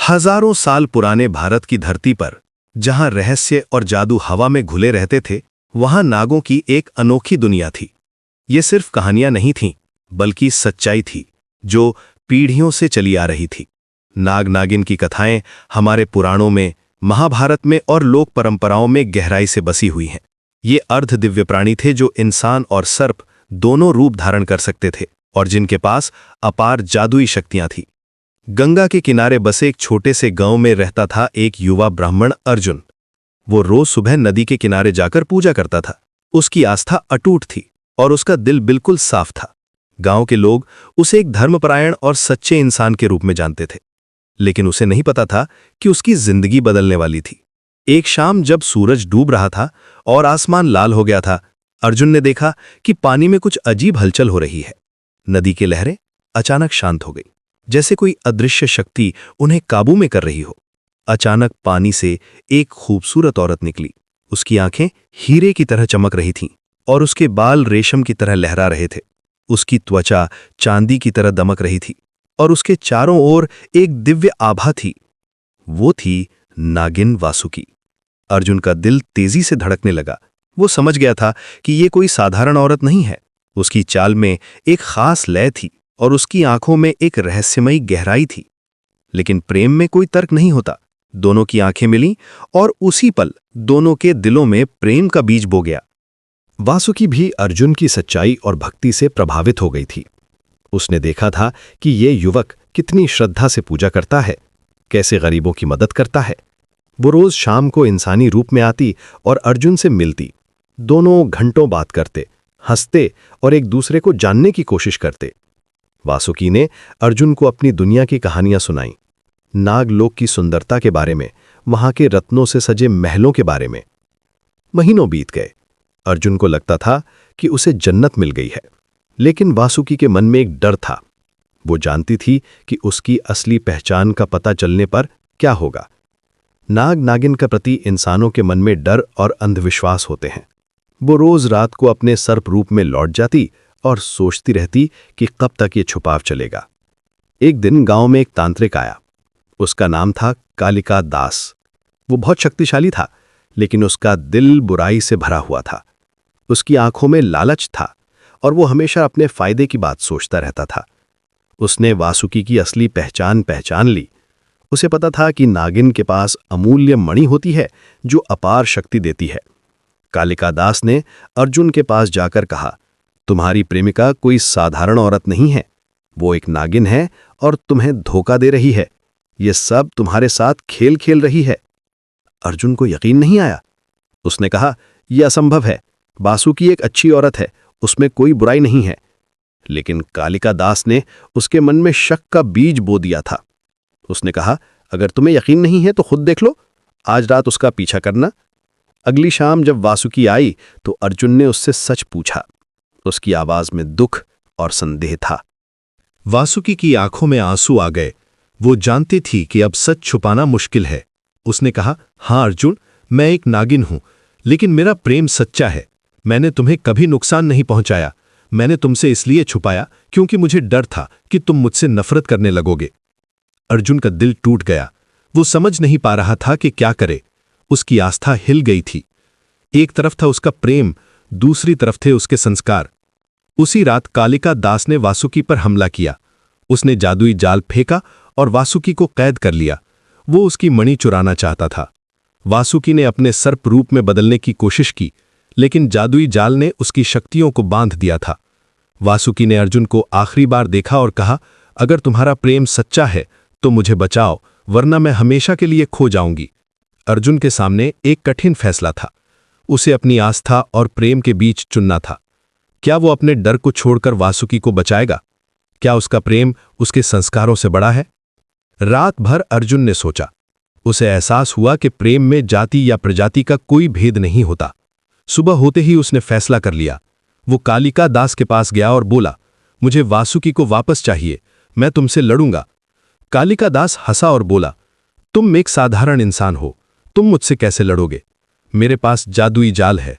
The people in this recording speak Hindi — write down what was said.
हजारों साल पुराने भारत की धरती पर जहां रहस्य और जादू हवा में घुले रहते थे, वहां नागों की एक अनोखी दुनिया थी। ये सिर्फ कहानियां नहीं थीं, बल्कि सच्चाई थी जो पीढ़ियों से चली आ रही थी। नाग नागिन की कथाएं हमारे पुराणों में, महाभारत में और लोक परंपराओं में गहराई से बसी हुई हैं। ये अर्ध दिव्य प्राणी थे जो इंसान और सर्प दोनों रूप धारण कर सकते थे और जिनके पास अपार जादुई शक्तियां थीं। गंगा के किनारे बसे एक छोटे से गांव में रहता था एक युवा ब्राह्मण अर्जुन। वो रोज सुबह नदी के किनारे जाकर पूजा करता था। उसकी आस्था अटूट थी और उसका दिल बिल्कुल साफ था। गांव के लोग उसे एक धर्मपरायण और सच्चे इंसान के रूप में जानते थे, लेकिन उसे नहीं पता था कि उसकी जिंदगी बदलने वाली थी। एक शाम जब सूरज डूब रहा था और आसमान लाल हो गया था, अर्जुन ने देखा कि पानी में कुछ अजीब हलचल हो रही है। नदी की लहरें अचानक शांत हो गई, जैसे कोई अदृश्य शक्ति उन्हें काबू में कर रही हो। अचानक पानी से एक खूबसूरत औरत निकली। उसकी आंखें हीरे की तरह चमक रही थीं और उसके बाल रेशम की तरह लहरा रहे थे। उसकी त्वचा चांदी की तरह दमक रही थी और उसके चारों ओर एक दिव्य आभा थी। वो थी नागिन वासुकी। अर्जुन का दिल तेजी से धड़कने लगा। वो समझ गया था कि ये कोई साधारण औरत नहीं है। उसकी चाल में एक खास लय थी और उसकी आंखों में एक रहस्यमयी गहराई थी। लेकिन प्रेम में कोई तर्क नहीं होता। दोनों की आंखें मिलीं और उसी पल दोनों के दिलों में प्रेम का बीज बो गया। वासुकी भी अर्जुन की सच्चाई और भक्ति से प्रभावित हो गई थी। उसने देखा था कि ये युवक कितनी श्रद्धा से पूजा करता है, कैसे गरीबों की मदद करता है। वो रोज शाम को इंसानी रूप में आती और अर्जुन से मिलती। दोनों घंटों बात करते, हंसते और एक दूसरे को जानने की कोशिश करते। वासुकी ने अर्जुन को अपनी दुनिया की कहानियां सुनाईं, नागलोक की सुंदरता के बारे में, वहां के रत्नों से सजे महलों के बारे में। महीनों बीत गए। अर्जुन को लगता था कि उसे जन्नत मिल गई है, लेकिन वासुकी के मन में एक डर था। वो जानती थी कि उसकी असली पहचान का पता चलने पर क्या होगा। नाग नागिन के प्रति इंसानों के मन में डर और अंधविश्वास होते हैं। वो रोज रात को अपने सर्प रूप में लौट जाती और सोचती रहती कि कब तक ये छुपाव चलेगा। एक दिन गांव में एक तांत्रिक आया। उसका नाम था कालिका दास। वो बहुत शक्तिशाली था, लेकिन उसका दिल बुराई से भरा हुआ था। उसकी आंखों में लालच था और वो हमेशा अपने फायदे की बात सोचता रहता था। उसने वासुकी की असली पहचान ली। उसे पता था कि नागिन के पास अमूल्य मणि होती है जो अपार शक्ति देती है। कालिका दास ने अर्जुन के पास जाकर कहा, तुम्हारी प्रेमिका कोई साधारण औरत नहीं है। वो एक नागिन है और तुम्हें धोखा दे रही है। ये सब तुम्हारे साथ खेल खेल रही है। अर्जुन को यकीन नहीं आया। उसने कहा, यह असंभव है। वासुकी एक अच्छी औरत है, उसमें कोई बुराई नहीं है। लेकिन कालिका दास ने उसके मन में शक का बीज बो दिया था। उसने कहा, अगर तुम्हें यकीन नहीं है तो खुद देख लो। आज रात उसका पीछा करना। अगली शाम जब वासुकी आई तो अर्जुन ने उससे सच पूछा। उसकी आवाज में दुख और संदेह था। वासुकी की आंखों में आंसू आ गए। वो जानती थी कि अब सच छुपाना मुश्किल है। उसने कहा, हाँ अर्जुन, मैं एक नागिन हूं, लेकिन मेरा प्रेम सच्चा है। मैंने तुम्हें कभी नुकसान नहीं पहुंचाया। मैंने तुमसे इसलिए छुपाया क्योंकि मुझे डर था कि तुम मुझसे नफरत करने लगोगे। अर्जुन का दिल टूट गया। वो समझ नहीं पा रहा था कि क्या करे। उसकी आस्था हिल गई थी। एक तरफ था उसका प्रेम, दूसरी तरफ थे उसके संस्कार। उसी रात कालिका दास ने वासुकी पर हमला किया। उसने जादुई जाल फेंका और वासुकी को कैद कर लिया। वो उसकी मणि चुराना चाहता था। वासुकी ने अपने सर्प रूप में बदलने की कोशिश की, लेकिन जादुई जाल ने उसकी शक्तियों को बांध दिया था। वासुकी ने अर्जुन को आखिरी बार देखा और कहा, अगर तुम्हारा प्रेम सच्चा है तो मुझे बचाओ, वरना मैं हमेशा के लिए खो जाऊंगी। अर्जुन के सामने एक कठिन फैसला था। उसे अपनी आस्था और प्रेम के बीच चुनना था। क्या वो अपने डर को छोड़कर वासुकी को बचाएगा? क्या उसका प्रेम उसके संस्कारों से बड़ा है? रात भर अर्जुन ने सोचा। उसे एहसास हुआ कि प्रेम में जाति या प्रजाति का कोई भेद नहीं होता। सुबह होते ही उसने फैसला कर लिया। वो कालिका दास के पास गया और बोला, मुझे वासुकी को वापस चाहिए, मैं तुमसे लड़ूंगा। कालिका दास हंसा और बोला, तुम एक साधारण इंसान हो, तुम मुझसे कैसे लड़ोगे? मेरे पास जादुई जाल है,